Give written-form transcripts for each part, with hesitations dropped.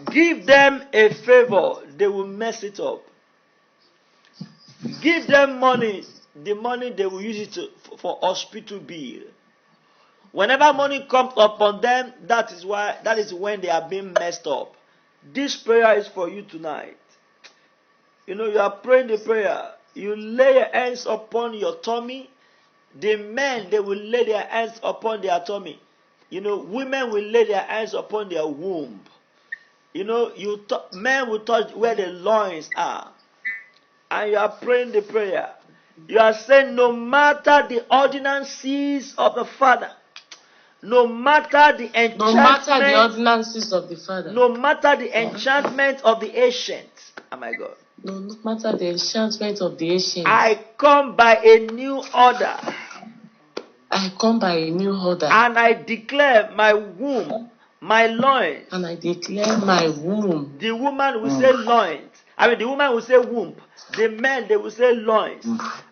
Give them a favor, they will mess it up. Give them money, the money they will use it for hospital bill. Whenever money comes upon them, that is when they are being messed up. This prayer is for you tonight. You are praying the prayer. You lay your hands upon your tummy. The men, they will lay their hands upon their tummy. Women will lay their hands upon their womb. Men will touch where the loins are. And you are praying the prayer. You are saying, no matter the ordinances of the Father, no matter the ordinances of the Father, no matter the enchantment of the ancient, oh my God, no matter the enchantment of the ancient, I come by a new order. I come by a new order. And I declare my womb, my loins. And I declare my womb. The woman will say loins. The woman will say womb. The men, they will say loins.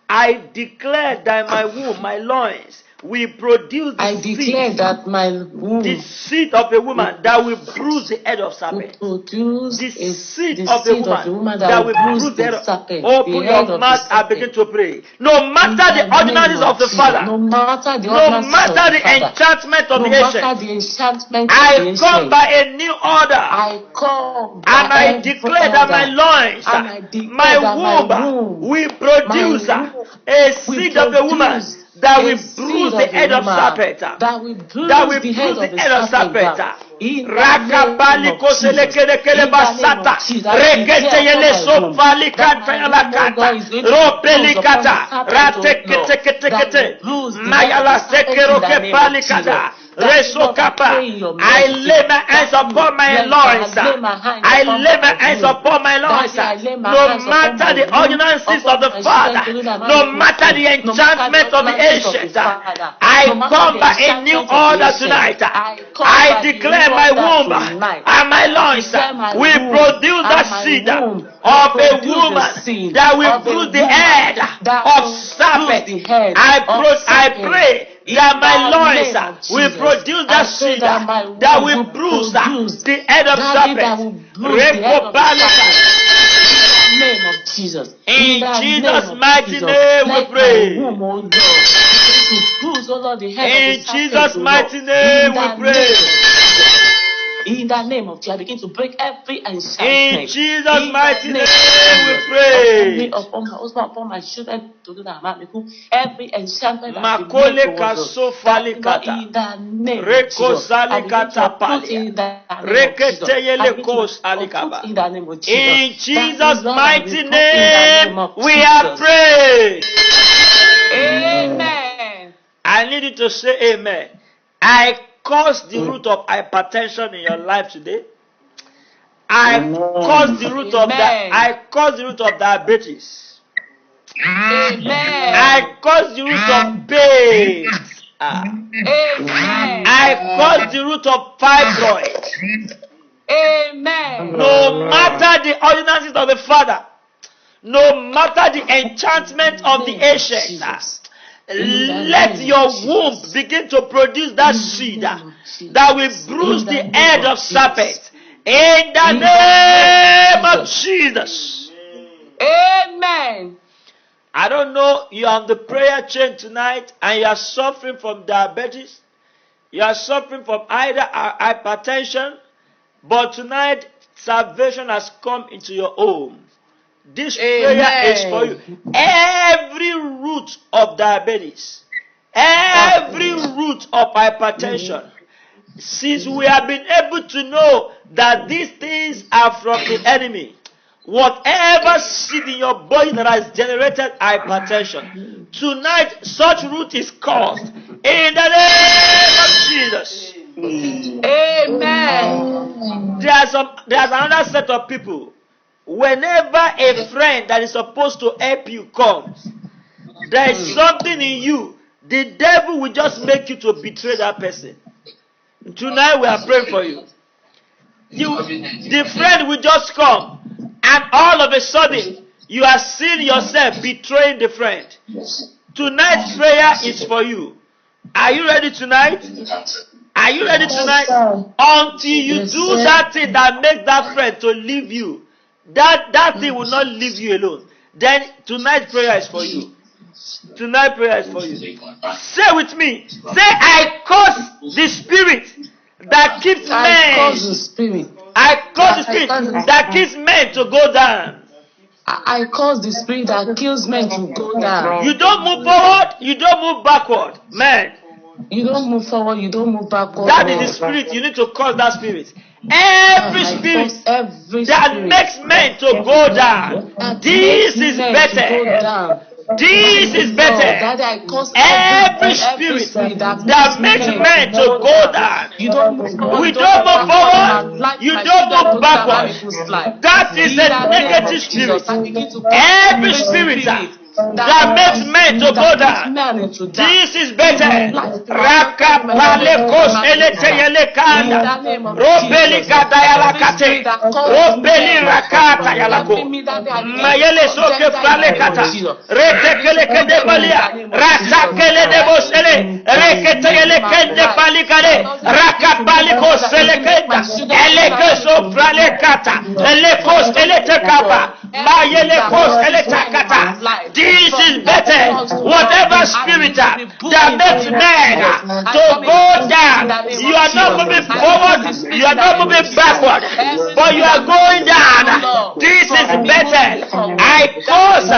I declare that my womb, my loins, will produce the declare that my womb, the seed of a woman that will bruise the head of serpent. The seed of a woman that will bruise the head of serpent. Open your mouth and begin to pray. No matter the ordinances of the Father, no matter the enchantment of the ancient, I come by a new order. I come and I declare that my loins, my womb will produce a seed of a woman that will bruise the head of serpent. That will bruise the head of serpent. Rakabali koselekele basata. Rekete yele sopali kata yalakata. Ropeli kata. Ratekete. Mayala sekeroke pali kata. I lay my hands upon my loins. I lay my hands upon my loins. No matter the ordinances of the Father, no matter the enchantment of the ancient, I come by a new order tonight. I declare my womb and my loins will produce the seed of a woman that will bruise the head of serpent. I pray that my loins will produce that seed that will bruise the head of serpent. Name of Jesus. In Jesus' mighty name we pray. In Jesus' mighty name we pray. In the name of Jesus, I begin to break every enchantment. In Jesus' mighty name we pray. Upon my husband, upon my children, to do that. Every enchantment in the name of Jesus, I begin to put in the name of Jesus. In Jesus' mighty name we are praying. Amen. I need you to say amen. I cause the root of hypertension in your life today. I cause the root of that. I cause the root of diabetes. Amen. I cause the root of pain. Amen. I cause the root of fibroid. Amen. No matter the ordinances of the Father, no matter the enchantment of the ancients, let your womb begin to produce that seed that will bruise the head of serpent. In the name of Jesus. Amen. I don't know, you are on the prayer chain tonight and you are suffering from diabetes. You are suffering from either hypertension. But tonight, salvation has come into your home. This prayer is for you. Every root of diabetes, every root of hypertension, since we have been able to know that these things are from the enemy, whatever seed in your body that has generated hypertension, tonight such root is caused in the name of Jesus. Amen. There's another set of people. Whenever a friend that is supposed to help you comes, there is something in you. The devil will just make you to betray that person. Tonight we are praying for you. The friend will just come, and all of a sudden you are seeing yourself betraying the friend. Tonight's prayer is for you. Are you ready tonight? Are you ready tonight? Until you do that thing that makes that friend to leave you, that thing will not leave you alone. Then tonight's prayer is for you. Tonight prayer is for you. Say with me. Say, I curse the spirit that keeps men. I curse the spirit. I curse the spirit that keeps men to go down. I cause the spirit that kills men to go down. You don't move forward, you don't move backward. Man. You don't move forward, you don't move backward. That is the spirit. You need to cause that spirit. Every spirit that makes men to go down. This is better. This is better. Every spirit that makes men to go down. We don't move forward. You don't move backward. That is a negative spirit. Every spirit that makes men to go down. This is better. Rakapalekos eleteyelekanda. Robeli kadayalakate. Robeli rakata yalako. Mayele soke palekata. Retekele kede balia. Rasakele de bosele. Reketele kede palikale. Rakapalikos elekenda. Elekeso palekata. Elekos eletekapa. Mayele kos eletakata. This is better. Whatever spirit that makes men to go down, you are not moving forward, you are not moving backward, but you are going down. This is better. I cause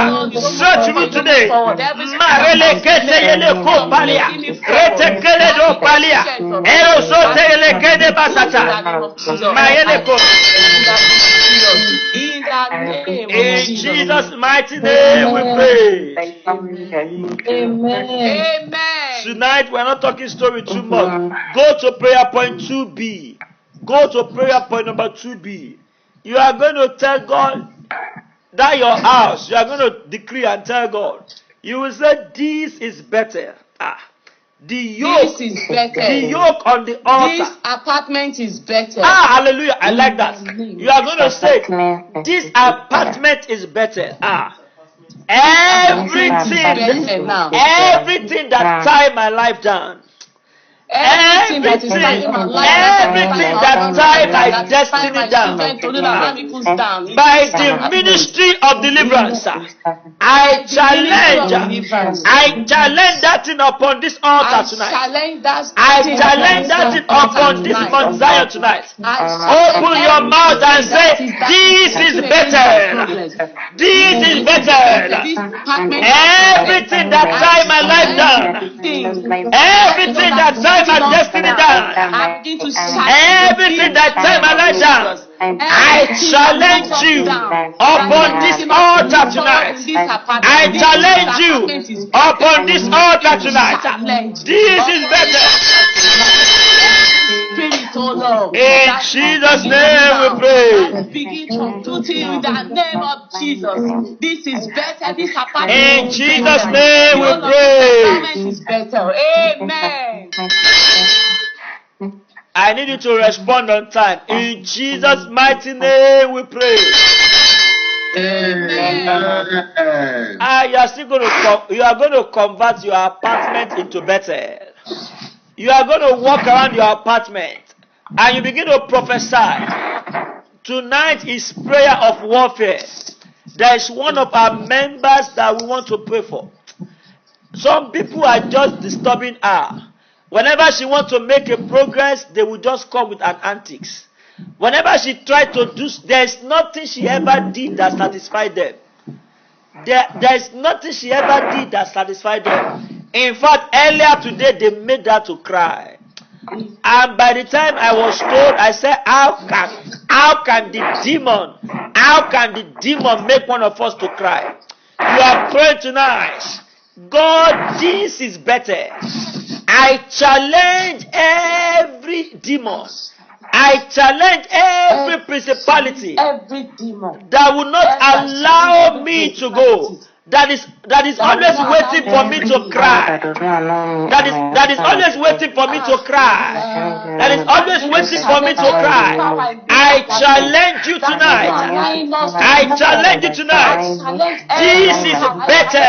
search me today. Marele kete yele kopalia, retekele do palia, erosote yele kede basata, mayele ko. In Jesus' mighty name we pray. Amen. Tonight we're not talking story too much. Go to prayer point 2B. Go to prayer point number 2B. You are going to tell God that your house. You are going to decree and tell God. You will say, this is better. The yoke, this is better. The yoke on the altar. This apartment is better. Hallelujah. I like that. You are going to say, this apartment is better. Everything that tie my life down. Everything that tie my destiny down. By the ministry of deliverance, I challenge that thing upon this altar tonight. I challenge that thing upon this Mount Zion tonight. Open your mouth and say, this is better. This is better. Everything that tie my life down. Everything that tie my destiny down. Everything that tie my life down. I challenge you upon this altar tonight. I challenge you upon this altar tonight. This is better. In Jesus' name we pray. Begin to do it in the name of Jesus. This is better. This apartment. In Jesus' name we pray. This is better. Amen. I need you to respond on time. In Jesus' mighty name we pray. Amen. You are going to convert your apartment into Bethel. You are going to walk around your apartment and you begin to prophesy. Tonight is prayer of warfare. There is one of our members that we want to pray for. Some people are just disturbing her. Whenever she wants to make a progress, they will just come with an antics. Whenever she tried to do, there is nothing she ever did that satisfied them. There is nothing she ever did that satisfied them. In fact, earlier today, they made her to cry. And by the time I was told, I said, how can the demon make one of us to cry? You are praying tonight. God, this is better. I challenge every demon. I challenge every principality every demon that will not allow me to go, that is that is always waiting for me to cry. That is always waiting for me to cry. That is always waiting for me to cry. I challenge you tonight. I challenge you tonight. This is better.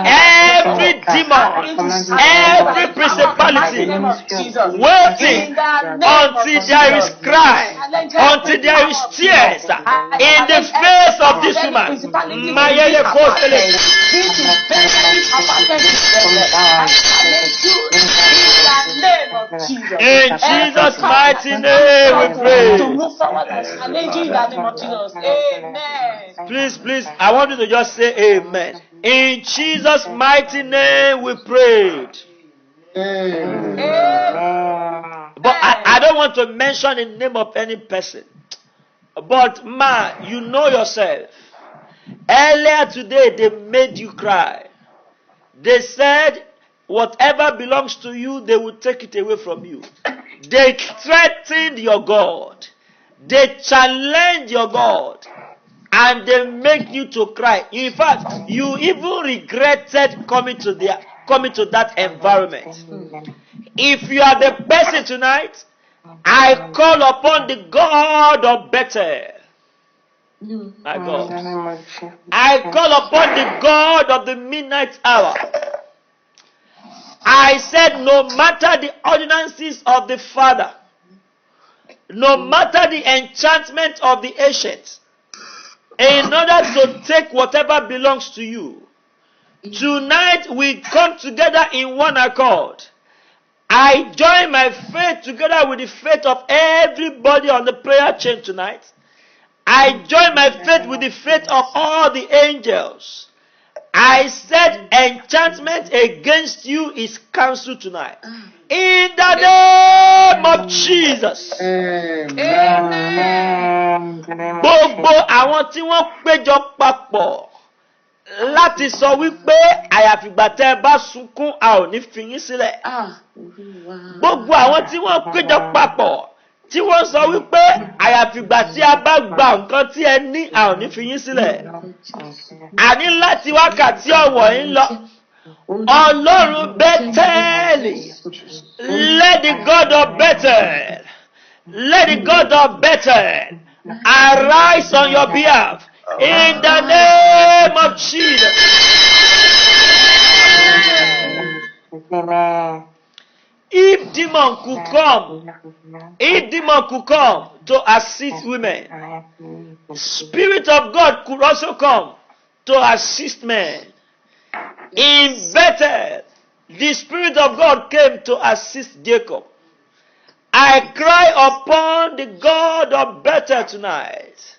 Every demon, every principality waiting until there is cry, until there is tears in the face of this woman. In Jesus' mighty name we pray. Please, I want you to just say amen. In Jesus' mighty name we prayed. But I don't want to mention the name of any person. But man, you know yourself. Earlier today, they made you cry. They said, whatever belongs to you, they will take it away from you. They threatened your God. They challenged your God. And they make you to cry. In fact, you even regretted coming to that environment. If you are the person tonight, I call upon the God of Bethel. My God. I call upon the God of the midnight hour. I said, no matter the ordinances of the Father, no matter the enchantment of the ancients, in order to take whatever belongs to you, tonight we come together in one accord. I join my faith together with the faith of everybody on the prayer chain tonight. I join my faith with the faith of all the angels. I said enchantment against you is cancelled tonight. In the name of Jesus. Gbogbo àwọn tí wọ́n péjọ papọ̀ láti sọ wípé àyàfìgbà tẹ́ ẹ bá sunkún a ò ní fi yín sílẹ̀. Gbogbo àwọn tí wọ́n péjọ papọ̀ tí wọ́n sọ wípé àyàfìgbà tí a bá gba nǹkan tí ẹ ní a ò ní fi yín sílẹ̀. Àní láti wákàtí ọ̀wọ̀ yín lọ. Ọlọ́run Bẹ́tẹ́ẹ̀lì, let the God of Bethel, let the God of Bethel arise on your behalf in the name of Jesus. If demon could come to assist women, Spirit of God could also come to assist men. In Bethel, the Spirit of God came to assist Jacob. I cry upon the God of Bethel tonight.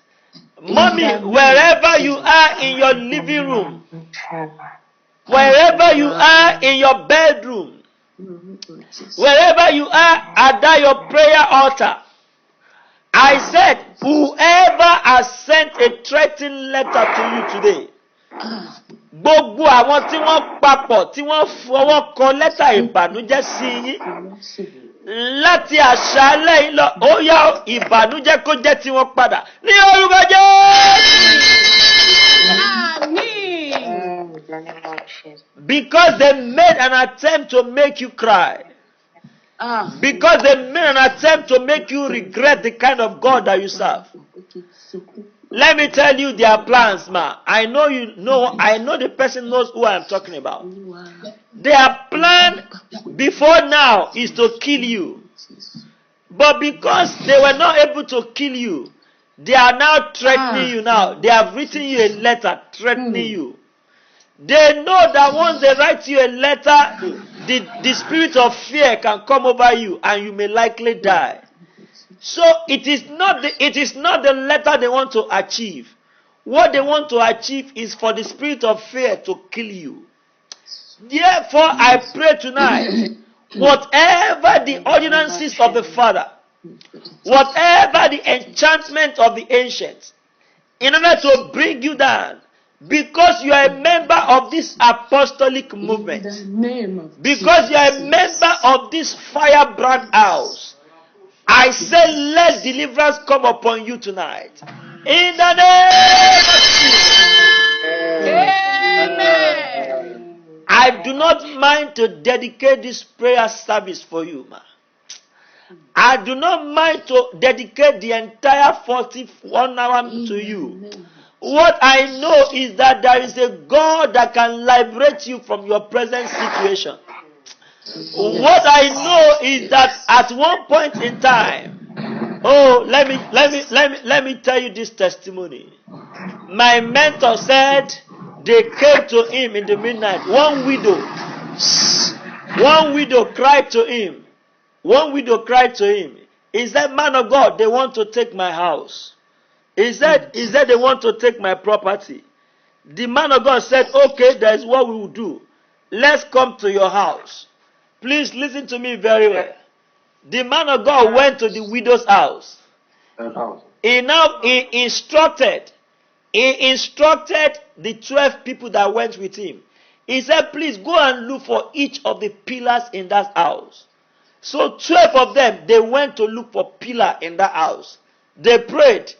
Mommy, wherever you are in your living room, wherever you are in your bedroom, wherever you are at that your prayer altar, I said, whoever has sent a threatening letter to you today, gbogbo àwọn tí wọ́n papọ̀ tí wọ́n fọwọ́ kọ lẹ́tà ìbànújẹ́ sí yín láti àṣálẹ́ yìí lọ, ó yá ìbànújẹ́ kó jẹ́ tí wọ́n padà ní orúkọ Jésù. Because they made an attempt to make you cry. Because they made an attempt to make you regret the kind of God that you serve. Let me tell you their plans, ma. I know the person knows who I am talking about. Their plan before now is to kill you. But because they were not able to kill you, they are now threatening you now. They have written you a letter threatening you. They know that once they write you a letter, the spirit of fear can come over you and you may likely die. So it is not the letter they want to achieve. What they want to achieve is for the spirit of fear to kill you. Therefore, I pray tonight, whatever the ordinances of the Father, whatever the enchantment of the ancients, in order to bring you down, because you are a member of this apostolic movement, because you are a member of this firebrand house, I say, let deliverance come upon you tonight. In the name of Jesus. Amen. I do not mind to dedicate this prayer service for you, man. I do not mind to dedicate the entire 41 hours to you. What I know is that there is a God that can liberate you from your present situation. What I know is that at one point in time, let me tell you this testimony. My mentor said they came to him in the midnight. One widow cried to him. He said, man of God, they want to take my house. He said they want to take my property. The man of God said, okay, that is what we will do. Let's come to your house. Please listen to me very well. The man of God went to the widow's house. He instructed the 12 people that went with him. He said, please go and look for each of the pillars in that house. So 12 of them, they went to look for pillar in that house. They prayed.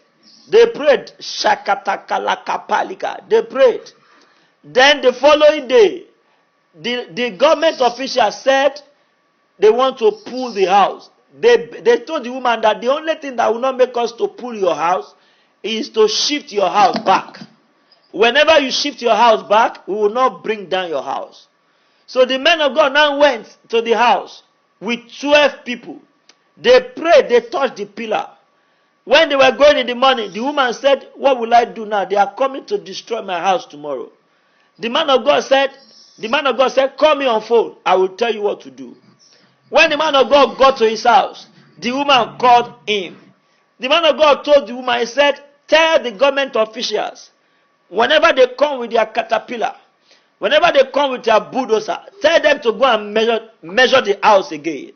Shakatakalakapalika. They prayed. Then the following day, the government officials said they want to pull the house. They told the woman that the only thing that will not make us to pull your house is to shift your house back. Whenever you shift your house back, we will not bring down your house. So the men of God now went to the house with 12 people. They prayed, they touched the pillar. When they were going in the morning, the woman said, what will I do now? They are coming to destroy my house tomorrow. The man of God said, call me on phone. I will tell you what to do. When the man of God got to his house, the woman called him. The man of God told the woman, he said, tell the government officials, whenever they come with their caterpillar, whenever they come with their bulldozer, tell them to go and measure the house again.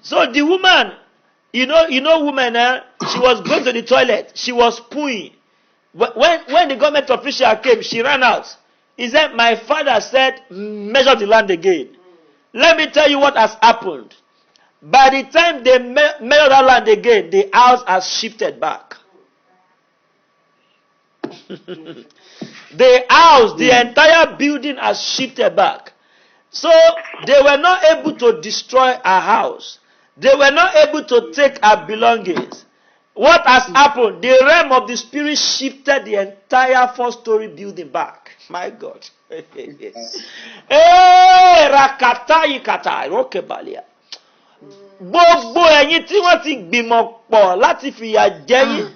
So the woman, you know woman, she was going to the toilet. She was pooing. When the government official came, she ran out. He said, my father said, measure the land again. Let me tell you what has happened. By the time they measure that land again, the house has shifted back. The house, the entire building has shifted back. So they were not able to destroy our house. They were not able to take our belongings. What has happened? The realm of the spirit shifted the entire 4-story building back. My God. Gbogbo ẹ̀yin tí wọ́n ti gbìmọ̀ pọ̀ láti fìyà jẹ yín.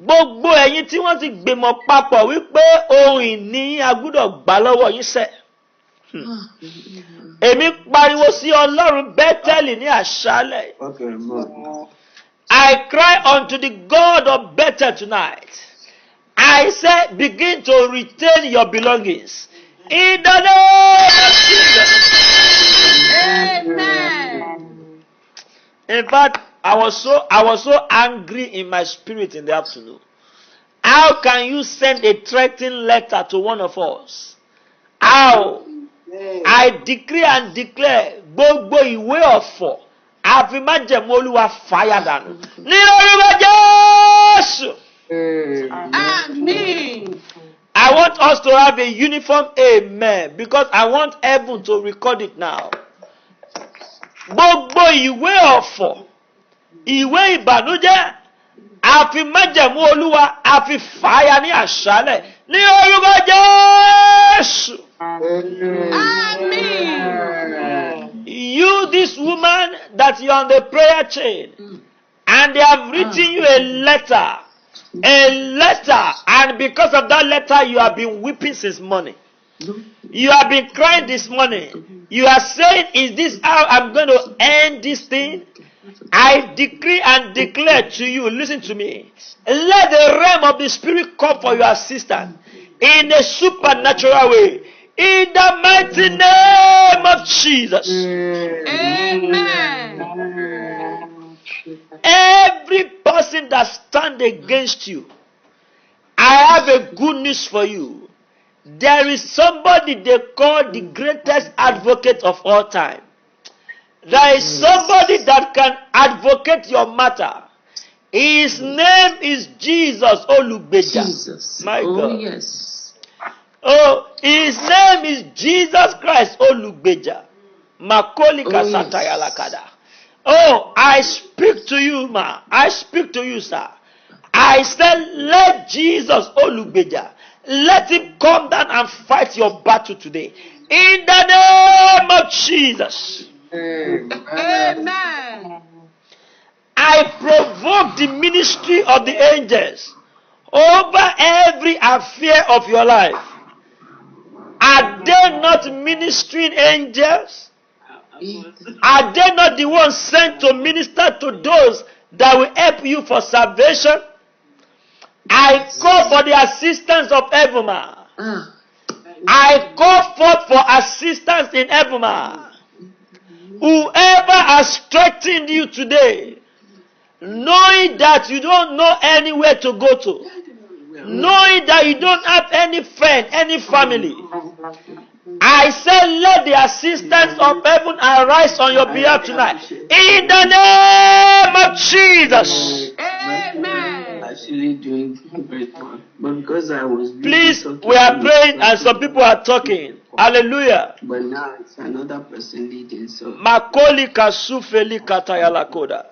Gbogbo ẹ̀yin tí wọ́n ti gbìmọ̀ papọ̀ wípé ohun ìní a gbọ́dọ̀ gbà lọ́wọ́ yín sẹ́. Èmi pariwo sí Ọlọ́run Bẹ́tẹ́lì ní àṣálẹ̀. I cry unto the God of Bethel tonight. I say, begin to retain your belongings. In the name of Jesus. Amen. In fact, I was so angry in my spirit in the afternoon. How can you send a threatening letter to one of us? How? I decree and declare, gbogbo ìwé ọ̀fọ̀, àfi májẹ̀mú Olúwa fàyà dànù. Ní orúkọ Jésù. Amen. I want us to have a uniform amen because I want heaven to record it now. Gbogbo ìwé ọ̀fọ̀, ìwé ìbànújẹ́, àfi májẹ̀mú Olúwa, àfi fàyà ní àṣálẹ̀. Ní orúkọ Jésù. Amen. You, this woman that you're on the prayer chain, and they have written you a letter, and because of that letter, you have been weeping since morning. You have been crying this morning. You are saying, is this how I'm going to end this thing? I decree and declare to you, listen to me, let the realm of the spirit come for your assistance in a supernatural way. In the mighty name of Jesus. Amen. Every person that stands against you, I have a good news for you. There is somebody they call the greatest advocate of all time. There is somebody that can advocate your matter. His name is Jesus Olugbeja. Jesus. My God. Yes. Oh, his name is Jesus Christ Olugbeja. Makolika Sataya Lakada. Oh, I speak to you, ma. I speak to you, sir. I said, let Jesus Olugbeja, let him come down and fight your battle today. In the name of Jesus. Amen. I provoke the ministry of the angels over every affair of your life. Are they not ministering angels? Are they not the ones sent to minister to those that will help you for salvation? I call for the assistance of heaven. I call forth for assistance in heaven. Whoever has strengthened you today, knowing that you don't know anywhere to go to, knowing that you don't have any friend, any family, I say let the assistance of heaven arise on your behalf tonight. In the name of Jesus. Amen. Actually doing great one, but because I was Please, we are praying and some people are talking. Hallelujah. But now it's another person leading. So Makoli kasufeli katayalakoda.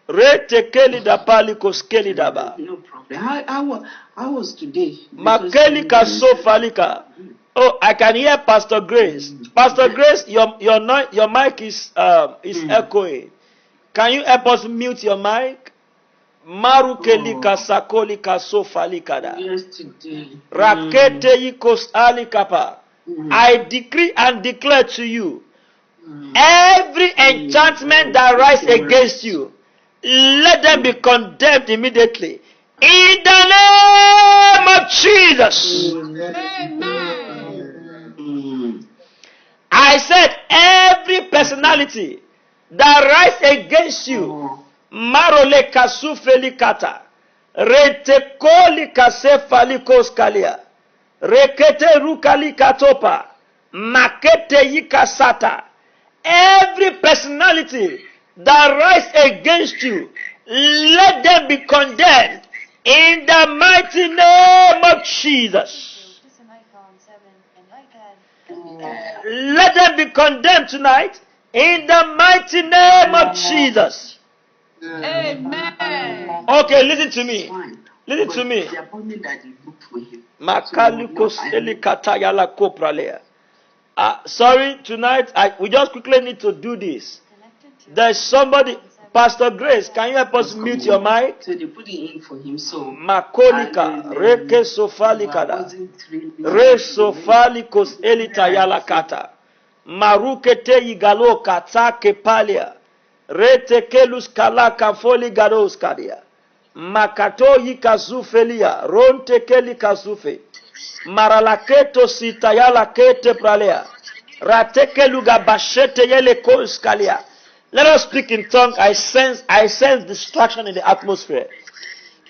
Retekeli dapali koskeli daba. no problem. I was today. Makeli kasofalika. Oh, I can hear Pastor Grace. Pastor Grace, your mic is echoing. Can you help us mute your mic? Marukeli kasakoli kasofalikada. Yesterday. Rakete yikos alikapa. I decree and declare to you, every enchantment that rises against you, let them be condemned immediately. In the name of Jesus. Amen. I said every personality that rises against you, marole kasufeli kata, retekoli kasefali koskalia, rekete rukali katopa, makete yikasata. Every personality that rises against you, let them be condemned in the mighty name of Jesus. Let them be condemned tonight in the mighty name of Jesus. Amen. Okay, listen to me. Listen to me. The appointment that he booked for him. Sorry, tonight we just quickly need to do this. There's somebody, Pastor Grace, can you help us mute your mic? So they put it in for him. So Makolika, reke sofalikada, re sofalikos elita yalakata, marukete igalo kata kepalia, rete kelus kalaka foli gados kadia, makato yikazufelia, ronte keli kazufe, maralaketo sitayala kete pralea, rateke luga bashete yele koskalia. Let us speak in tongue. I sense distraction in the atmosphere.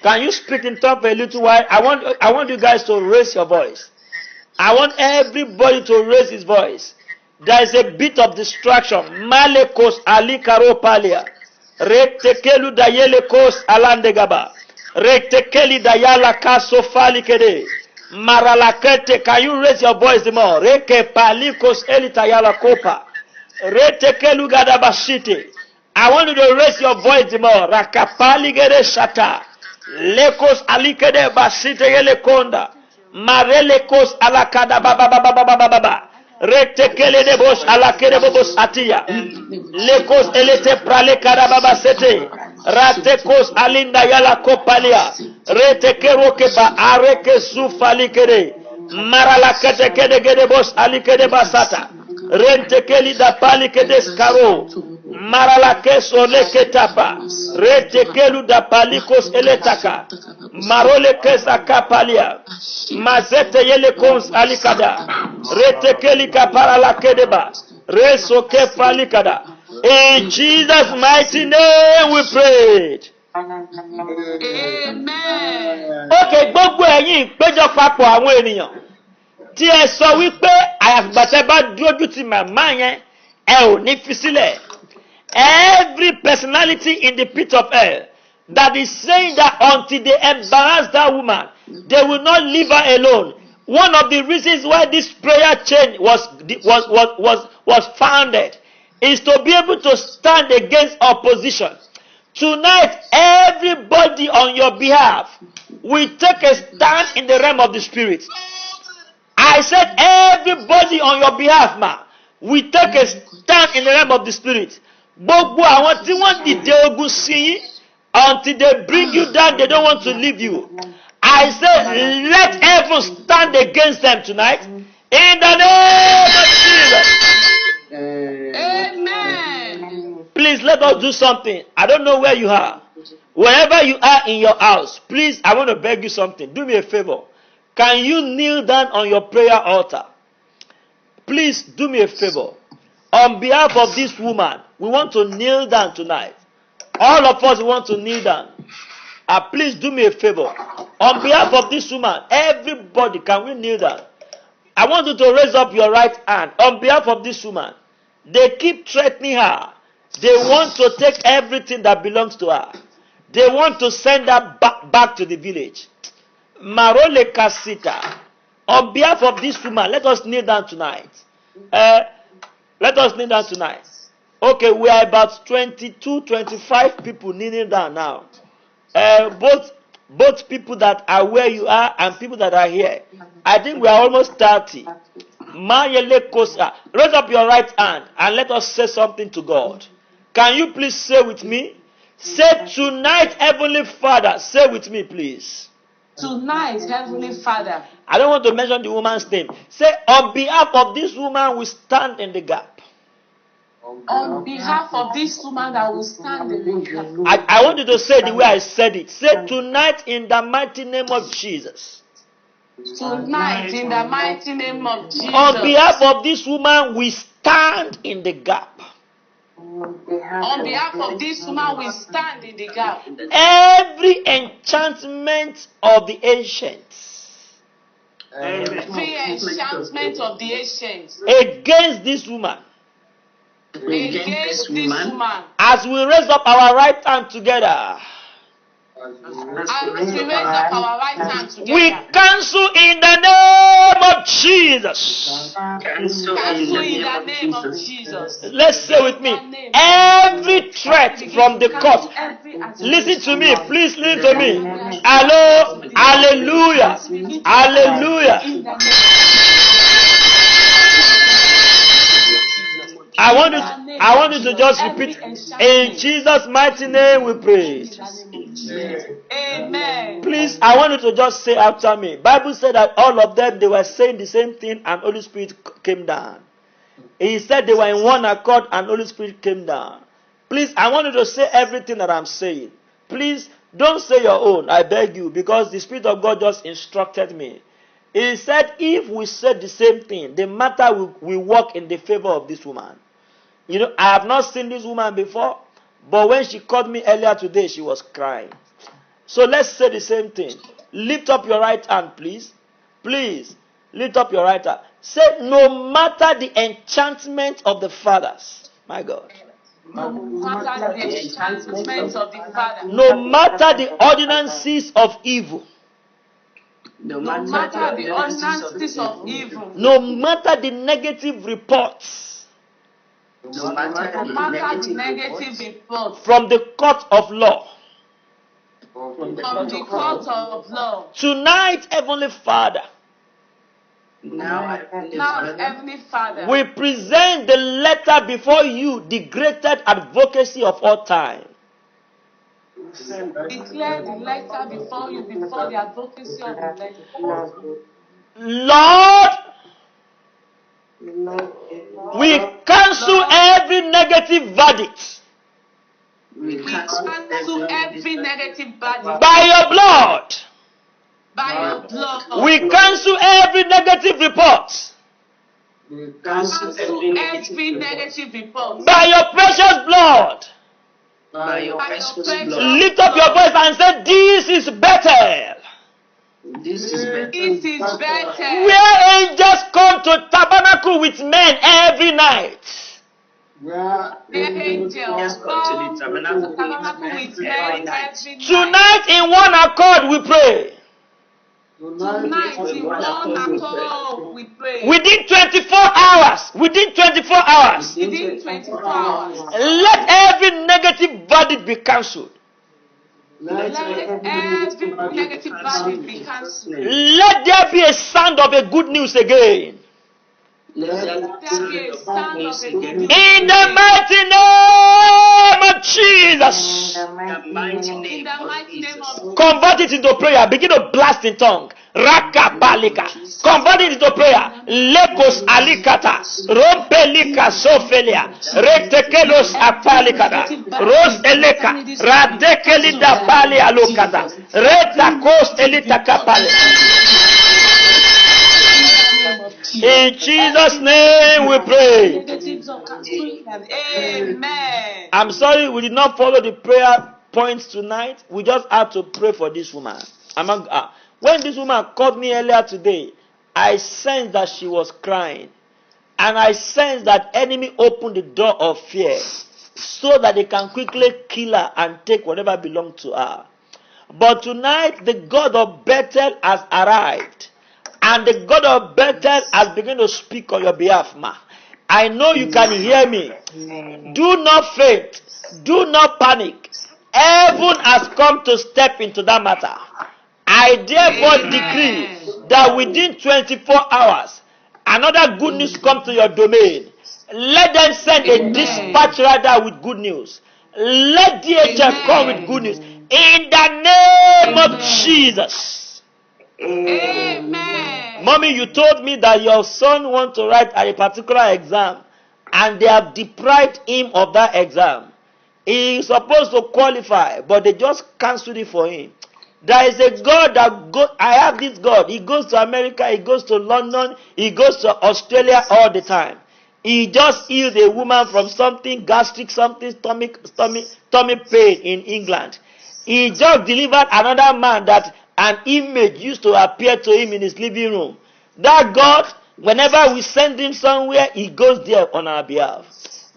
Can you speak in tongue for a little while? I want you guys to raise your voice. I want everybody to raise his voice. There is a bit of distraction. Malekos alikaro palia. Rektekelu dayele kos alandegaba. Rektekeli dayala kaso falikede. Maralakete. Can you raise your voice the more? Reke palikos elitayala kopa. Retekelu gadabashite. I want you to raise your voice the more. Rakapali gede shata. Lekos alikede basite yele konda. Marele kos alakada baba baba baba baba. Retekele de bosh alakede bobos atia. Lekos elete prale kada baba sete. Ratekos alinda yala kopalia. Retekero keba areke sufalikede. Maralakete kede gede bosh alikede basata. Rentekeli da palikede skaro. Maralakes oleke tapa. Retekelu da palikos eletaka. Marole kesa kapalia. Mazete yele kons alikada. Retekeli kapara lakedeba. Resoke palikada. In Jesus' mighty name we prayed. Amen. Okay, gbogbo ẹ̀yin péjọ papọ̀ àwọn ènìyàn tí ẹ sọ wípé àyàfìgbà tẹ́ bá dúró ti màmá yẹn ẹ ò ní fi sílẹ̀. Every personality in the pit of hell that is saying that until they embarrass that woman, they will not leave her alone. One of the reasons why this prayer chain was founded is to be able to stand against opposition. Tonight, everybody on your behalf will take a stand in the realm of the spirit. I said everybody on your behalf, ma, will take a stand in the realm of the spirit. Gbogbo àwọn tí wọ́n dìde ogun sí yín, until they bring you down, they don't want to leave you. I said, let heaven stand against them tonight. In the name of Jesus. Amen. Please let us do something. I don't know where you are. Wherever you are in your house, please, I want to beg you something. Do me a favor. Can you kneel down on your prayer altar? Please do me a favor. On behalf of this woman, we want to kneel down tonight. All of us want to kneel down. Please do me a favor. On behalf of this woman, everybody, can we kneel down? I want you to raise up your right hand. On behalf of this woman, they keep threatening her. They want to take everything that belongs to her. They want to send her back to the village. Marole Kasita. On behalf of this woman, let us kneel down tonight. Let us kneel down tonight. Okay, we are about 22, 25 people kneeling down now. Both people that are where you are and people that are here. I think we are almost 30. Raise up your right hand and let us say something to God. Can you please say with me? Say, tonight, Heavenly Father. Say with me, please. Tonight, Heavenly Father. I don't want to mention the woman's name. Say, on behalf of this woman, we stand in the gap. On behalf of this woman that will stand in the gap. I want you to say the way I said it. Say, tonight, in the mighty name of Jesus. Tonight, in the mighty name of Jesus. On behalf of this woman, we stand in the gap. On behalf of this woman, we stand in the gap. Every enchantment of the ancients, every enchantment of the ancients against this woman, against this woman, as we raise up our right hand together, we cancel in the name of Jesus. Cancel in the name of Jesus. Let's say with me, every threat from the court. Listen to me, please listen to me. Hello, hallelujah, hallelujah. I want you to just repeat. In Jesus' mighty name we pray. Amen. Please, I want you to just say after me. Bible said that all of them, they were saying the same thing and Holy Spirit came down. He said they were in one accord and Holy Spirit came down. Please, I want you to say everything that I'm saying. Please, don't say your own, I beg you, because the Spirit of God just instructed me. He said if we said the same thing, the matter will work in the favor of this woman. You know, I have not seen this woman before, but when she called me earlier today, she was crying. So let's say the same thing. Lift up your right hand, please. Please, lift up your right hand. Say, no matter the enchantment of the fathers, my God. No matter the enchantment of the father. No matter the ordinances of evil. No matter the ordinances of evil. No matter the negative reports. No matter the negative reports. From the court of law. From the court of law. Tonight, Heavenly Father. Now, Heavenly Father. We present the letter before you, the greatest advocacy of all time. Declare the letter before you, before the advocacy of the letter. Lord, we cancel every negative verdict. We cancel every negative verdict. By your blood. By your blood. We cancel every negative report. We cancel every negative report. By your precious blood. By your precious blood. Lift up your voice and say, this is better. This is better. This is better. Where angels come to tabernacle with men every night. Tonight in one accord we pray. Tonight in one accord we pray. Within 24 hours. Within 24 hours. Within 24 hours. Let every negative verdict be cancelled. Let every negative verdict be cancelled. Let there be a sound of a good news again. Let there be a sound of a good news. In the mighty name of Jesus. In the mighty name of Convert it into prayer. Begin to blast in tongue. Raka palika. Convert it into prayer. Lekos alikata. Rompelika sofelia. Retekelos apalikata. Ros eleka. Radekelida pali alokata. Retakos elita kapale. In Jesus' name we pray. Amen. I'm sorry we did not follow the prayer points tonight. We just had to pray for this woman. When this woman called me earlier today, I sensed that she was crying. And I sensed that enemy opened the door of fear so that they can quickly kill her and take whatever belonged to her. But tonight the God of Bethel has arrived. And the God of Bethel has begun to speak on your behalf, ma. I know you can hear me. Do not faint. Do not panic. Heaven has come to step into that matter. I therefore decree that within 24 hours, another good news come to your domain. Let them send a dispatch rider with good news. Let DHF come with good news. In the name of Jesus. Amen. Mommy, you told me that your son wants to write a particular exam and they have deprived him of that exam. He is supposed to qualify, but they just cancelled it for him. There is a God that I have this God. He goes to America, he goes to London, he goes to Australia all the time. He just healed a woman from something, gastric something, tummy pain in England. He just delivered another man that an image used to appear to him in his living room. That God, whenever we send him somewhere, he goes there on our behalf.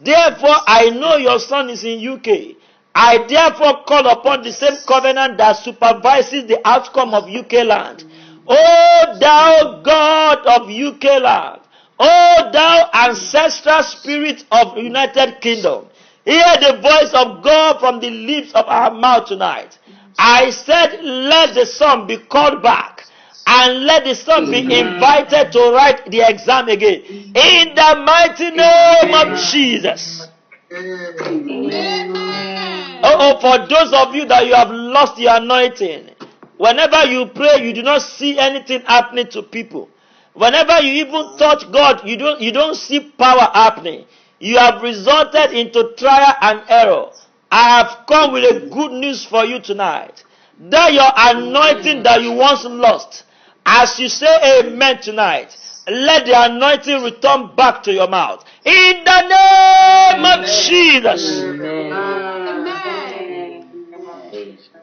Therefore, I know your son is in UK. I therefore call upon the same covenant that supervises the outcome of UK land. O thou God of UK land, O thou ancestral spirit of United Kingdom, hear the voice of God from the lips of our mouth tonight. I said, let the son be called back and let the son be invited to write the exam again. In the mighty name of Jesus. For those of you that you have lost your anointing, whenever you pray, you do not see anything happening to people. Whenever you even touch God, you don't see power happening. You have resulted into trial and error. I have come with a good news for you tonight. That your anointing that you once lost, as you say amen tonight, let the anointing return back to your mouth. In the name of Jesus. Amen.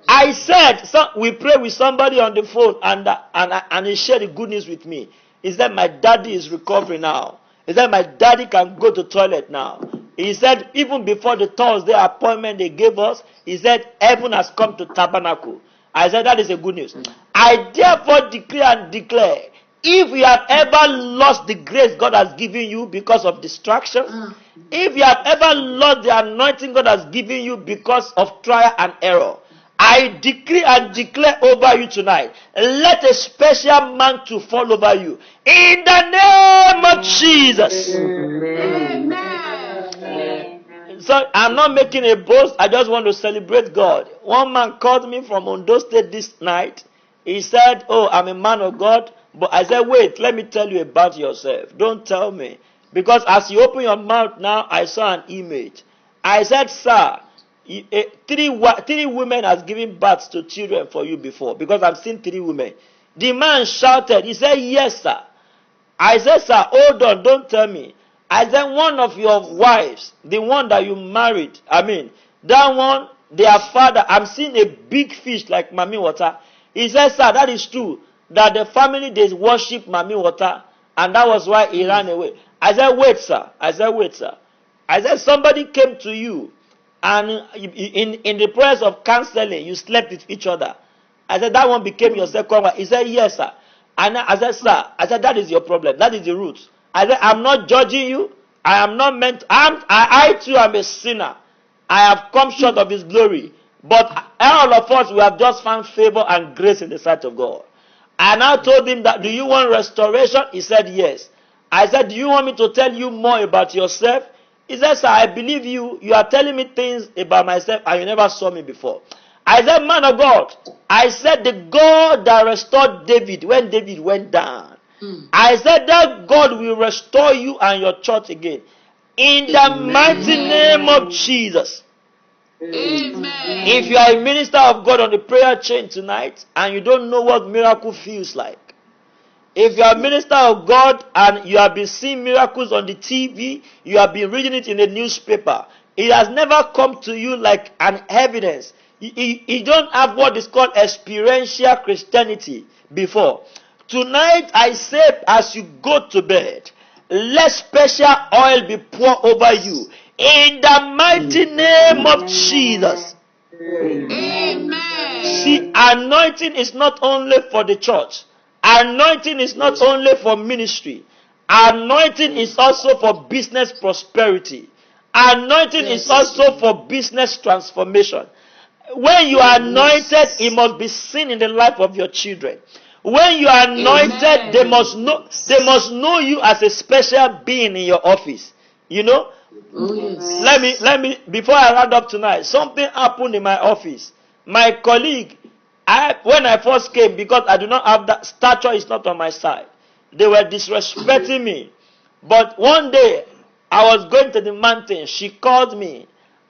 I said, we pray with somebody on the phone and he shared the good news with me. He said, my daddy is recovering now. He said, my daddy can go to the toilet now. He said, even before the Thursday appointment they gave us, he said, heaven has come to tabernacle. I said, that is a good news. I therefore decree and declare, if you have ever lost the grace God has given you because of distraction, if you have ever lost the anointing God has given you because of trial and error, I decree and declare over you tonight, let a special mantle fall over you. In the name of Jesus. Amen. So I'm not making a boast. I just want to celebrate God. One man called me from Ondo State this night. He said, oh, I'm a man of God. But I said, wait, let me tell you about yourself. Don't tell me. Because as you open your mouth now, I saw an image. I said, sir, three women has given birth to children for you before. Because I've seen 3 women. The man shouted. He said, yes, sir. I said, sir, hold on, don't tell me. I said, one of your wives, the one that you married, that one, their father, I'm seeing a big fish like Mami Water. He said, sir, that is true. That the family, they worship Mami Water. And that was why he ran away. I said, wait, sir. I said somebody came to you and in the process of counseling, you slept with each other. I said, that one became your second wife. He said, yes, sir. And I said, sir, that is your problem. That is the root. I said, I'm not judging you. I am not meant. I too am a sinner. I have come short of his glory. But all of us, we have just found favor and grace in the sight of God. And I told him that, do you want restoration? He said, yes. I said, do you want me to tell you more about yourself? He said, sir, I believe you. You are telling me things about myself and you never saw me before. I said, man of God, I said, the God that restored David when David went down. I said, that God will restore you and your church again. In the mighty name of Jesus. Amen. If you are a minister of God on the prayer chain tonight and you don't know what miracle feels like, if you are a minister of God and you have been seeing miracles on the TV, you have been reading it in the newspaper, it has never come to you like an evidence. You don't have what is called experiential Christianity before. Tonight I say, as you go to bed, let special oil be poured over you in the mighty name of Jesus. Amen. See, anointing is not only for the church. Anointing is not only for ministry. Anointing is also for business prosperity. Anointing is also for business transformation. When you are anointed, it must be seen in the life of your children. When you are anointed, they must know you as a special being in your office. You know? Oh, yes. Let me before I round up tonight, something happened in my office. My colleague, when I first came, because I do not have that stature, is not on my side. They were disrespecting me. But one day, I was going to the mountain. She called me.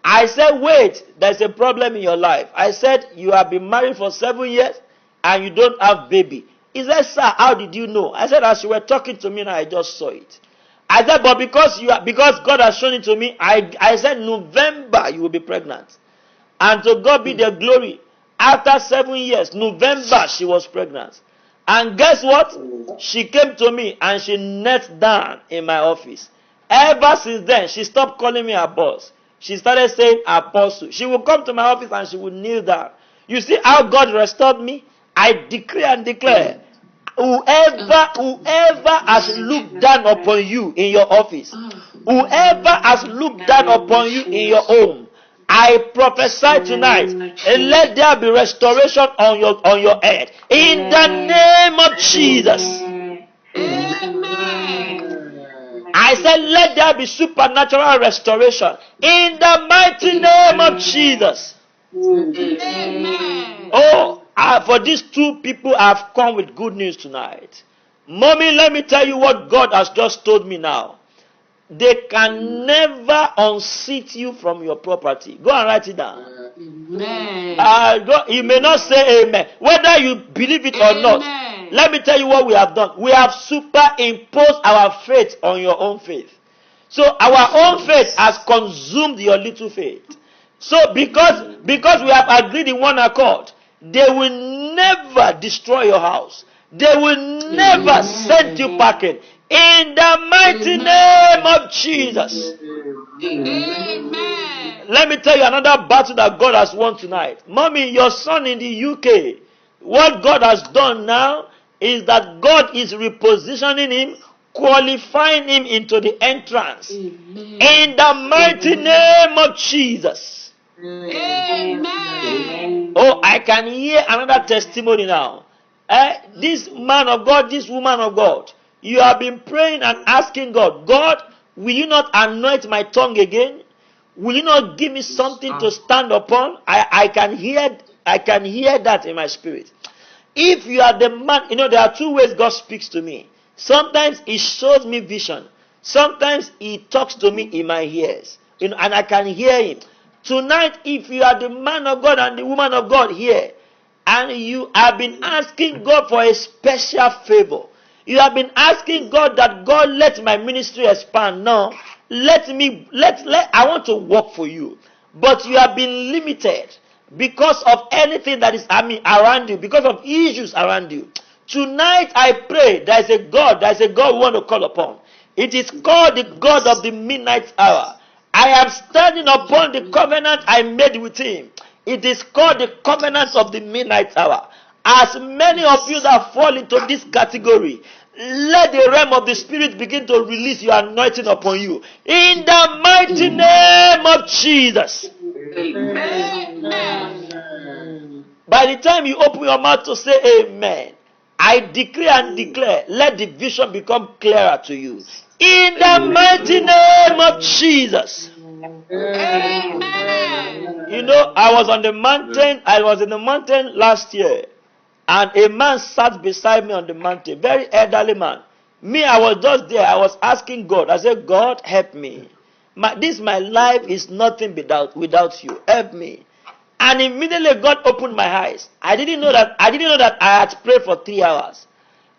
I said, wait, there's a problem in your life. I said, you have been married for 7 years and you don't have baby. He said, sir, how did you know? I said, as you were talking to me now, I just saw it. I said, but because God has shown it to me, I said, November you will be pregnant. And to God be the glory. After 7 years, November she was pregnant. And guess what? She came to me and she knelt down in my office. Ever since then, she stopped calling me her boss. She started saying apostle. She will come to my office and she will kneel down. You see how God restored me? I decree and declare, whoever has looked down upon you in your office, whoever has looked down upon you in your home, I prophesy tonight, and let there be restoration on your head. In the name of Jesus. I said, let there be supernatural restoration. In the mighty name of Jesus. Amen. Oh, for these two people, I have come with good news tonight. Mommy, let me tell you what God has just told me now. They can never unseat you from your property. Go and write it down. Amen. You may not say amen. Whether you believe it or not, let me tell you what we have done. We have superimposed our faith on your own faith. So our own faith has consumed your little faith. So because we have agreed in one accord, they will never destroy your house. They will never send you packing. In the mighty name of Jesus. Amen. Let me tell you another battle that God has won tonight. Mommy, your son in the UK, what God has done now is that God is repositioning him, qualifying him into the entrance. Amen. In the mighty name of Jesus. Amen. Oh, I can hear another testimony now. This man of God, this woman of God, you have been praying and asking God, God, will you not anoint my tongue again? Will you not give me something to stand upon? I can hear that in my spirit. If you are the man, there are two ways God speaks to me. Sometimes he shows me vision. Sometimes he talks to me in my ears. And I can hear him. Tonight, if you are the man of God and the woman of God here, and you have been asking God for a special favor, you have been asking God that God let my ministry expand. Now, I want to work for you. But you have been limited because of anything that is around you, because of issues around you. Tonight I pray there is a God we want to call upon. It is called the God of the midnight hour. I am standing upon the covenant I made with him. It is called the covenant of the midnight hour. As many of you that fall into this category, let the realm of the spirit begin to release your anointing upon you. In the mighty name of Jesus. Amen. By the time you open your mouth to say amen, I decree and declare, let the vision become clearer to you. In the mighty name of Jesus. Amen. You know, I was in the mountain last year, and a man sat beside me on the mountain, very elderly man. Me, I was just there. I was asking God. I said, God, help me. My life is nothing without you. Help me. And immediately God opened my eyes. I didn't know that I had prayed for 3 hours.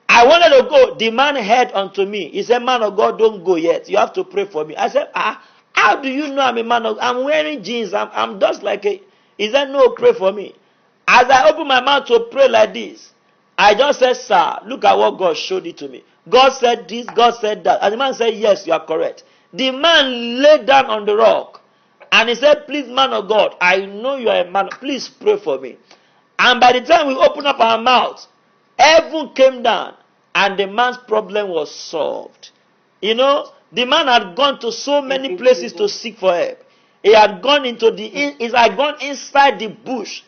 I wanted to go. The man heard unto me. He said, man of God, don't go yet. You have to pray for me. I said, how do you know I'm a man of God? I'm wearing jeans. I'm just like a... He said, no, pray for me. As I opened my mouth to pray like this, I just said, sir, look at what God showed it to me. God said this, God said that. And the man said, yes, you are correct. The man lay down on the rock. And he said, please, man of God, I know you are a man. Please pray for me. And by the time we opened up our mouth, heaven came down and the man's problem was solved. You know, the man had gone to so many places to seek for help. He had gone inside the bush.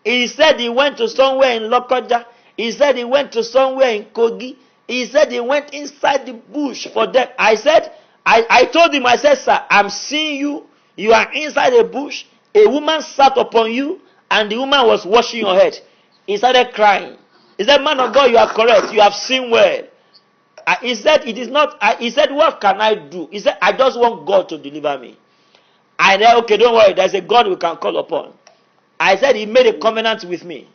He said he went to somewhere in Lokoja. He said he went to somewhere in Kogi. He said he went inside the bush for that. I told him, I said, sir, I'm seeing you. You are inside a bush. A woman sat upon you, and the woman was washing your head. He started crying. He said, man of God, you are correct. You have seen well. He said, it is not. He said, what can I do? He said, I just want God to deliver me. I said, okay, don't worry. There's a God we can call upon. I said, he made a covenant with me.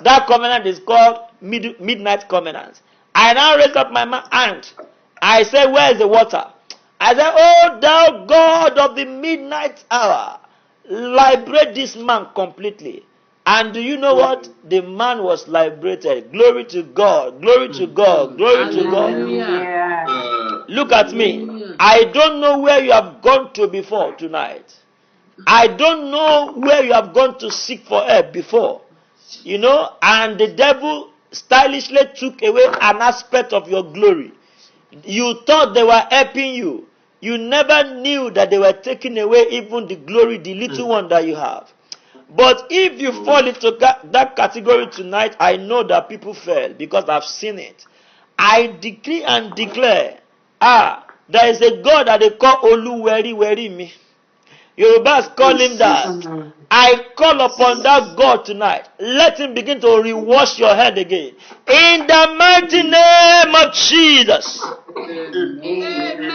That covenant is called midnight covenant. I now raised up my hand. I said, where is the water? I said, oh, thou God of the midnight hour, liberate this man completely. And do you know what? The man was liberated. Glory to God. Glory to God. Glory to God. Look at me. I don't know where you have gone to before tonight. I don't know where you have gone to seek for help before. You know, and the devil stylishly took away an aspect of your glory. You thought they were helping you. You never knew that they were taking away even the glory, the little one that you have. But if you fall into that category tonight, I know that people fail because I've seen it. I decree and declare, there is a God that they call Oluweri me. Yorubas call him that. I call upon that God tonight. Let him begin to rewash your head again. In the mighty name of Jesus. Amen.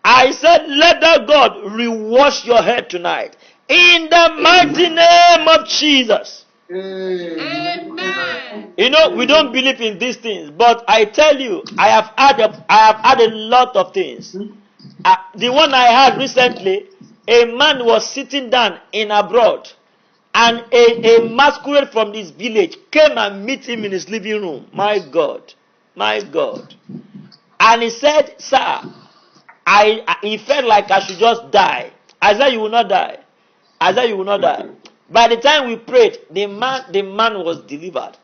I said, let that God rewash your head tonight. In the mighty name of Jesus. Amen. You know, we don't believe in these things, but I tell you, I have had a lot of things. The one I had recently, a man was sitting down in abroad, and a masquerade from this village came and meet him in his living room. My God, my God. And he said, sir, he felt like I should just die. I said, you will not die. I said, you will not die. By the time we prayed, the man was delivered.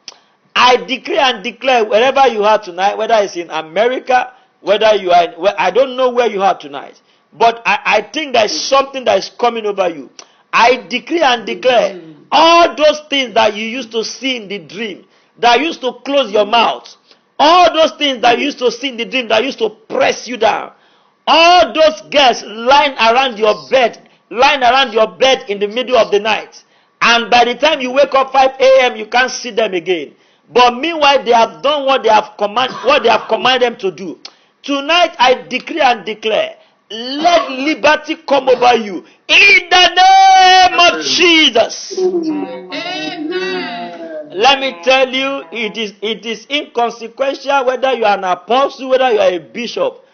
I decree and declare, wherever you are tonight, whether it's in America, whether you are, I don't know where you are tonight, but I think there's something that is coming over you. I decree and declare, all those things that you used to see in the dream, that used to close your mouth, all those things that you used to see in the dream, that used to press you down, all those girls lying around your bed in the middle of the night, and by the time you wake up 5 a.m., you can't see them again. But meanwhile, they have done what they have commanded them to do. Tonight, I decree and declare, let liberty come over you in the name of Jesus. Amen. Let me tell you, it is inconsequential whether you are an apostle, whether you are a bishop.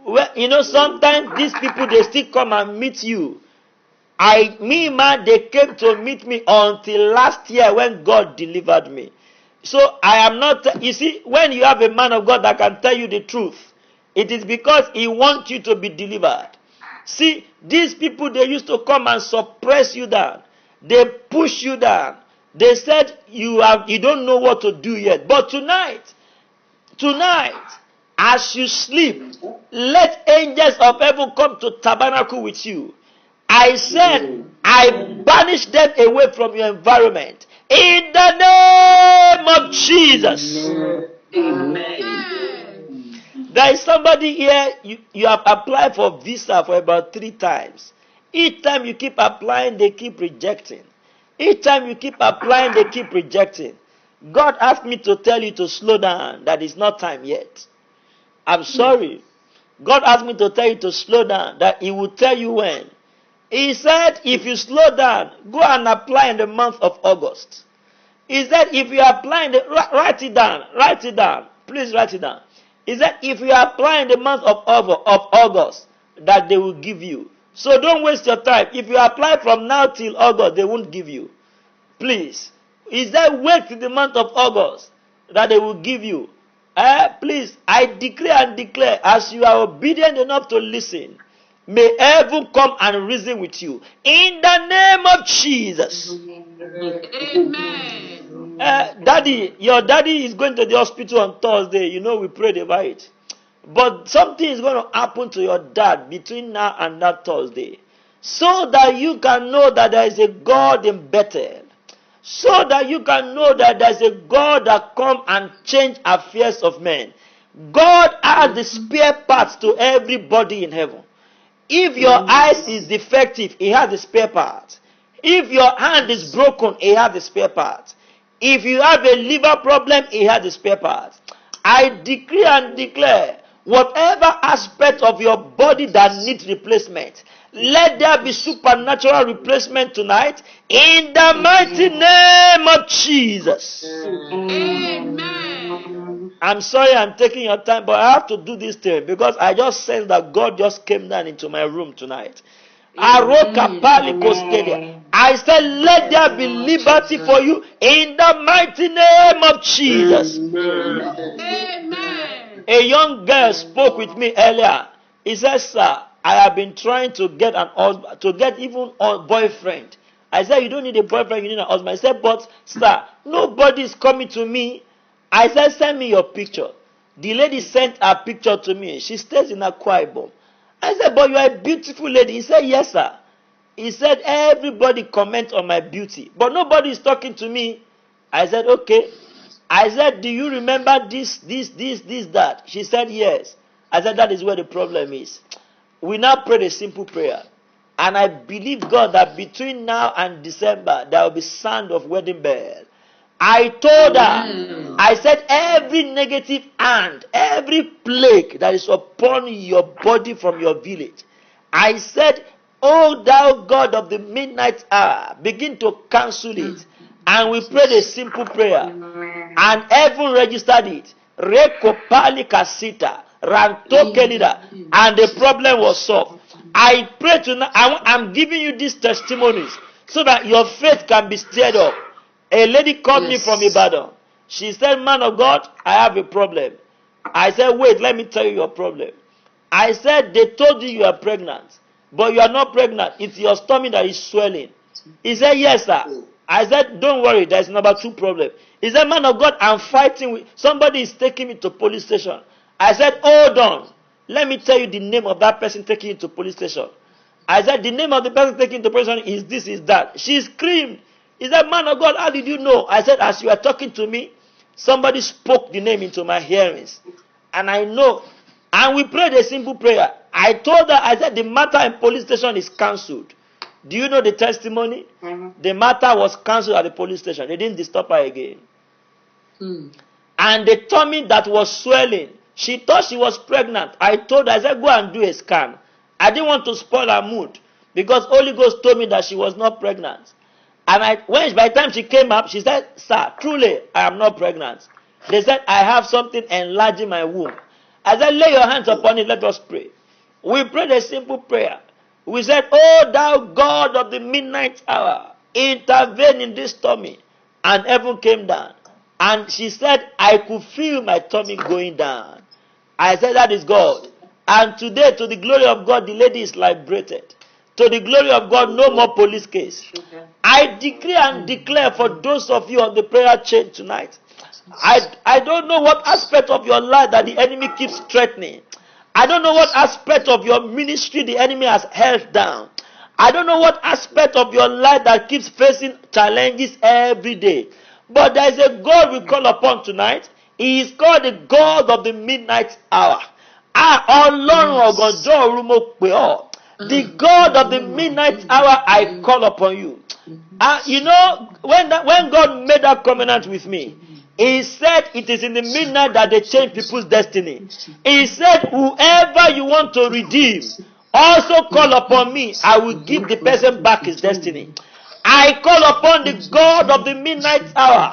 Well, you know, sometimes these people, they still come and meet you. They came to meet me until last year when God delivered me. So I am not, you see, when you have a man of God that can tell you the truth, it is because he wants you to be delivered. See, these people, they used to come and suppress you down. They push you down. They said you don't know what to do yet. But tonight, as you sleep, let angels of heaven come to tabernacle with you. I said, I banish them away from your environment. In the name of Jesus. Amen. There is somebody here, you have applied for visa for about 3 times. Each time you keep applying, they keep rejecting. Each time you keep applying, they keep rejecting. God asked me to tell you to slow down, that it's not time yet. I'm sorry. God asked me to tell you to slow down, that He will tell you when. He said, if you slow down, go and apply in the month of August. He said, if you apply write it down, please write it down. He said, if you apply in the month of August, that they will give you. So don't waste your time. If you apply from now till August, they won't give you. Please. He said, wait till the month of August, that they will give you. Please, I declare and declare, as you are obedient enough to listen, may heaven come and reason with you. In the name of Jesus. Amen. Your daddy is going to the hospital on Thursday. You know, we prayed about it. But something is going to happen to your dad between now and that Thursday. So that you can know that there is a God in Bethel. So that you can know that there is a God that come and change affairs of men. God has the spare parts to everybody in heaven. If your eyes is defective, He has the spare part. If your hand is broken, He has the spare part. If you have a liver problem, He has the spare part. I decree and declare, whatever aspect of your body that needs replacement, let there be supernatural replacement tonight in the mighty name of Jesus. Amen. I'm sorry I'm taking your time, but I have to do this thing because I just sense that God just came down into my room tonight. I said, let there be liberty for you in the mighty name of Jesus. Amen. A young girl spoke with me earlier. He said, sir, I have been trying to get even a boyfriend. I said, you don't need a boyfriend, you need a husband. I said, but sir, nobody is coming to me. I said, send me your picture. The lady sent her picture to me. She stays in Akwa Ibom. I said, but you are a beautiful lady. He said, yes, sir. He said, everybody comment on my beauty, but nobody is talking to me. I said, okay. I said, do you remember this, that? She said, yes. I said, that is where the problem is. We now prayed a simple prayer. And I believe God that between now and December, there will be sound of wedding bell. I told her, I said, every negative hand, every plague that is upon your body from your village, I said, O thou God of the midnight hour, begin to cancel it. And we prayed a simple prayer. And heaven registered it. Rekopali kasita, rantokelida, and the problem was solved. I pray tonight, I'm giving you these testimonies so that your faith can be stirred up. A lady called me from Ibadan. She said, man of God, I have a problem. I said, wait, let me tell you your problem. I said, they told you are pregnant, but you are not pregnant. It's your stomach that is swelling. He said, yes, sir. I said, don't worry, there's number 2 problem. He said, man of God, I'm fighting with somebody is taking me to police station. I said, hold on. Let me tell you the name of that person taking you to police station. I said, the name of the person taking you to police station is this, is that. She screamed. He said, man of God, how did you know? I said, as you are talking to me, somebody spoke the name into my hearings. And I know. And we prayed a simple prayer. I told her, I said, the matter in police station is cancelled. Do you know the testimony? The matter was cancelled at the police station. They didn't disturb her again. And the tummy that was swelling, she thought she was pregnant. I told her, I said, go and do a scan. I didn't want to spoil her mood because Holy Ghost told me that she was not pregnant. And by the time she came up, she said, sir, truly, I am not pregnant. They said, I have something enlarging my womb. I said, lay your hands upon it, let us pray. We prayed a simple prayer. We said, oh, thou God of the midnight hour, intervene in this tummy. And heaven came down. And she said, I could feel my tummy going down. I said, that is God. And today, to the glory of God, the lady is liberated. To the glory of God, no more police case. I decree and declare for those of you on the prayer chain tonight, I don't know what aspect of your life that the enemy keeps threatening. I don't know what aspect of your ministry the enemy has held down. I don't know what aspect of your life that keeps facing challenges every day. But there is a God we call upon tonight. He is called the God of the midnight hour. The God of the midnight hour, I call upon you. You know, when God made that covenant with me, He said it is in the midnight that they change people's destiny. He said, whoever you want to redeem, also call upon me. I will give the person back his destiny. I call upon the God of the midnight hour.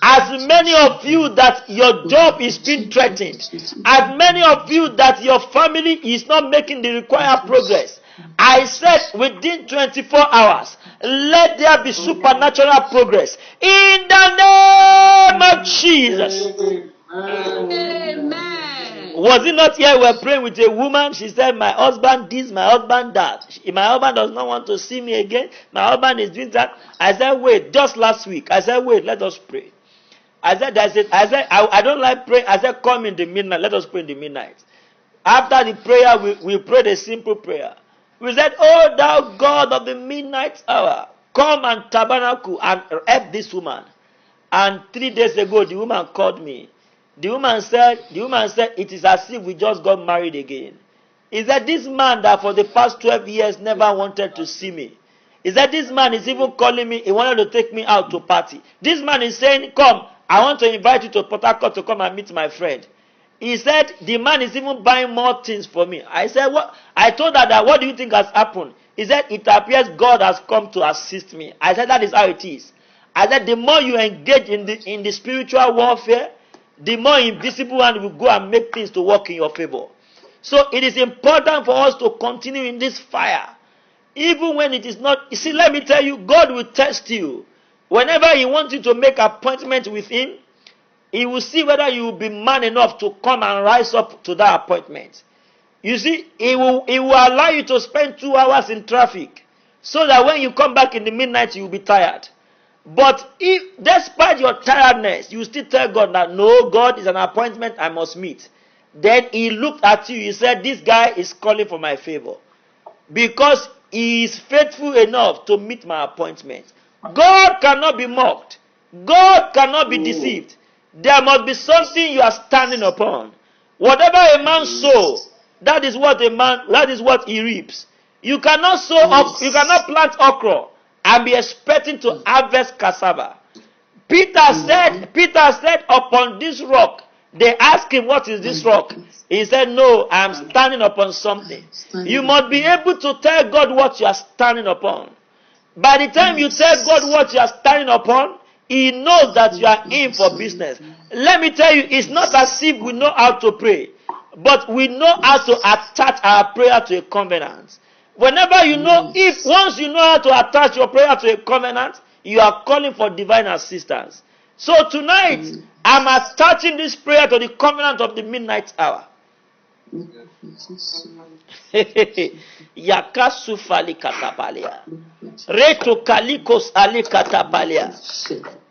As many of you that your job is being threatened, as many of you that your family is not making the required progress, I said within 24 hours, let there be supernatural progress. In the name of Jesus. Amen. Was it not here we were praying with a woman? She said, my husband this, my husband that. My husband does not want to see me again. My husband is doing that. I said, wait, just last week. I said, wait, let us pray. I don't like praying. I said, come in the midnight. Let us pray in the midnight. After the prayer, we prayed a simple prayer. We said, oh, thou God of the midnight hour, come and tabernacle and help this woman. And 3 days ago, the woman called me. The woman said, it is as if we just got married again. He said, this man that for the past 12 years never wanted to see me. He said, this man is even calling me. He wanted to take me out to party. This man is saying, come, I want to invite you to Port Harcourt to come and meet my friend. He said, the man is even buying more things for me. I said, what? I told her that, what do you think has happened? He said, it appears God has come to assist me. I said, that is how it is. I said, the more you engage in the spiritual warfare, the more invisible one will go and make things to work in your favor. So it is important for us to continue in this fire. Even when it is not, you see, let me tell you, God will test you. Whenever He wants you to make appointment with Him, He will see whether you will be man enough to come and rise up to that appointment. You see, He will allow you to spend 2 hours in traffic, so that when you come back in the midnight, you will be tired. But if, despite your tiredness, you still tell God that, no, God is an appointment I must meet. Then He looked at you, He said, this guy is calling for my favor. Because he is faithful enough to meet my appointment. God cannot be mocked. God cannot be deceived. There must be something you are standing upon. Whatever a man sows, that is what he reaps. You cannot you cannot plant okra and be expecting to harvest cassava. Peter said, upon this rock. They asked him, what is this rock? He said, no, I am standing upon something. You must be able to tell God what you are standing upon. By the time you tell God what you are standing upon, He knows that you are in for business. Let me tell you, it's not as if we know how to pray, but we know how to attach our prayer to a covenant. Whenever you know, once you know how to attach your prayer to a covenant, you are calling for divine assistance. So tonight, I'm attaching this prayer to the covenant of the midnight hour. Yakasufali katapalia. Reto kalikos ali katapalia.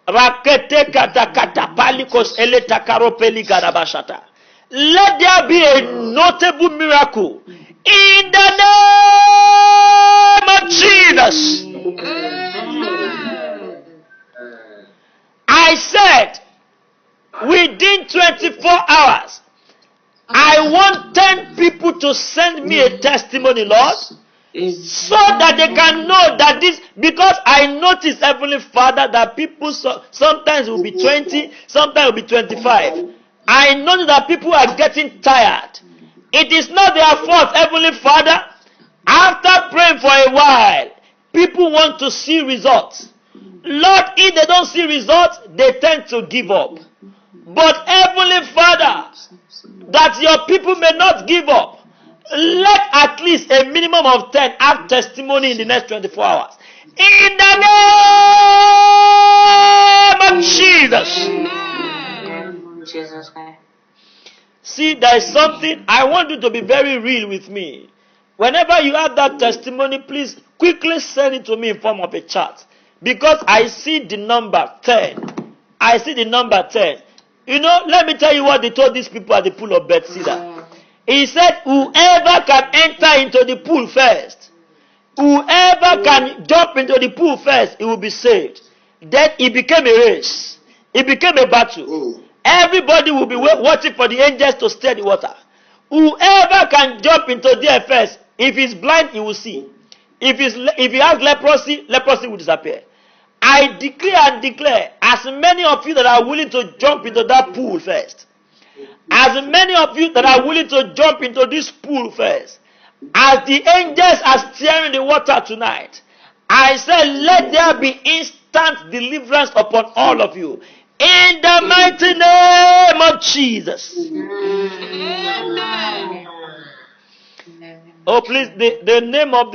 Rakete katakatapalikos ele takaropeli garabashata. Let there be a notable miracle in the name of Jesus. I said, within 24 hours, I want 10 people to send me a testimony, Lord, so that they can know that this, because I notice, Heavenly Father, that people sometimes will be 20, sometimes will be 25. I know that people are getting tired. It is not their fault, Heavenly Father. After praying for a while, people want to see results. Lord, if they don't see results, they tend to give up. But Heavenly Father, that your people may not give up, let at least a minimum of 10 have testimony in the next 24 hours. In the name of Jesus. See, there is something, I want you to be very real with me. Whenever you have that testimony, please quickly send it to me in form of a chat. Because I see the number 10. I see the number 10. You know, let me tell you what they told these people at the pool of Bethesda. He said, whoever can enter into the pool first, whoever can jump into the pool first, he will be saved. Then it became a race. It became a battle. Everybody will be watching for the angels to stir the water. Whoever can jump into there first, if he's blind, he will see. If he has leprosy, leprosy will disappear. I declare and declare, as many of you that are willing to jump into that pool first, as many of you that are willing to jump into this pool first, as the angels are stirring the water tonight, I say, let there be instant deliverance upon all of you. In the mighty name of Jesus. Amen. Oh, please, the name of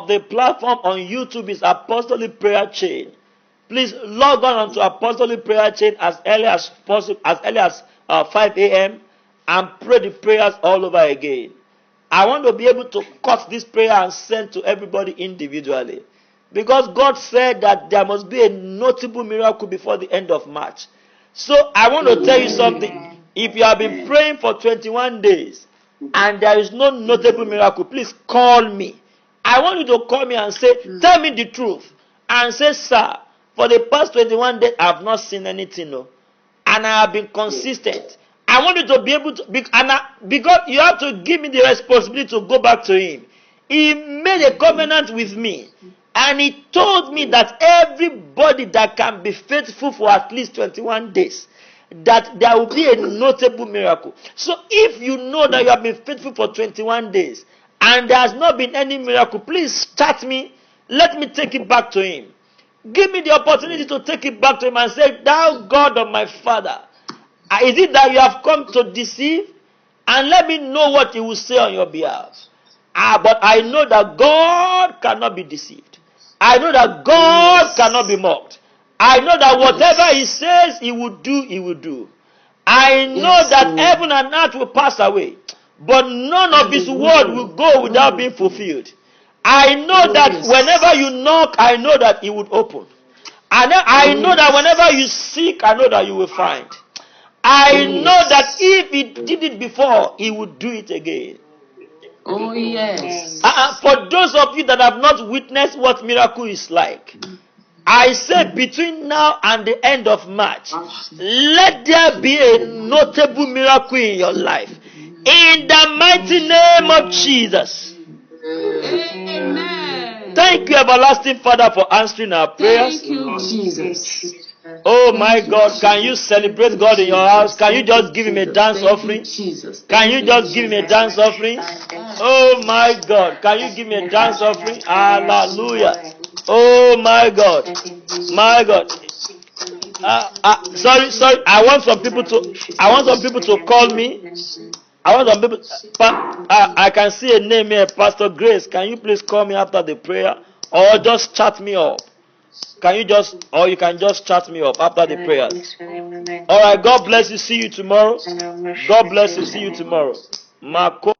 the platform on YouTube is Apostolic Prayer Chain. Please log on onto Apostolic Prayer Chain as early as possible, as early as 5 a.m. and pray the prayers all over again. I want to be able to cut this prayer and send to everybody individually. Because God said that there must be a notable miracle before the end of March. So I want to tell you something. If you have been praying for 21 days and there is no notable miracle, please call me. I want you to call me and say, tell me the truth. And say, sir, for the past 21 days, I have not seen anything. No. And I have been consistent. I want you to be able to, because you have to give me the responsibility to go back to him. He made a covenant with me. And he told me that everybody that can be faithful for at least 21 days, that there will be a notable miracle. So if you know that you have been faithful for 21 days and there has not been any miracle, please start me. Let me take it back to him. Give me the opportunity to take it back to him and say, thou God of my father, is it that you have come to deceive? And let me know what he will say on your behalf. But I know that God cannot be deceived. I know that God cannot be mocked. I know that whatever he says he will do, he will do. I know that heaven and earth will pass away, but none of his word will go without being fulfilled. I know that whenever you knock, I know that he would open. And I know that whenever you seek, I know that you will find. I know that if he did it before, he would do it again. Oh, yes. For those of you that have not witnessed what miracle is like, I say between now and the end of March, let there be a notable miracle in your life. In the mighty name of Jesus. Amen. Thank you, everlasting Father, for answering our prayers. Thank you, Jesus. Oh my God, can you celebrate God in your house? Can you just give him a dance offering? Can you just give him a dance offering? Oh my God, can you give me a dance offering? Hallelujah. Oh my God. My God. Sorry. I want some people to call me. I want some people. I can see a name here, Pastor Grace. Can you please call me after the prayer, or just chat me up? You can just chat me up after the prayers. All right. God bless you. See you tomorrow. God bless you. See you tomorrow. Marco.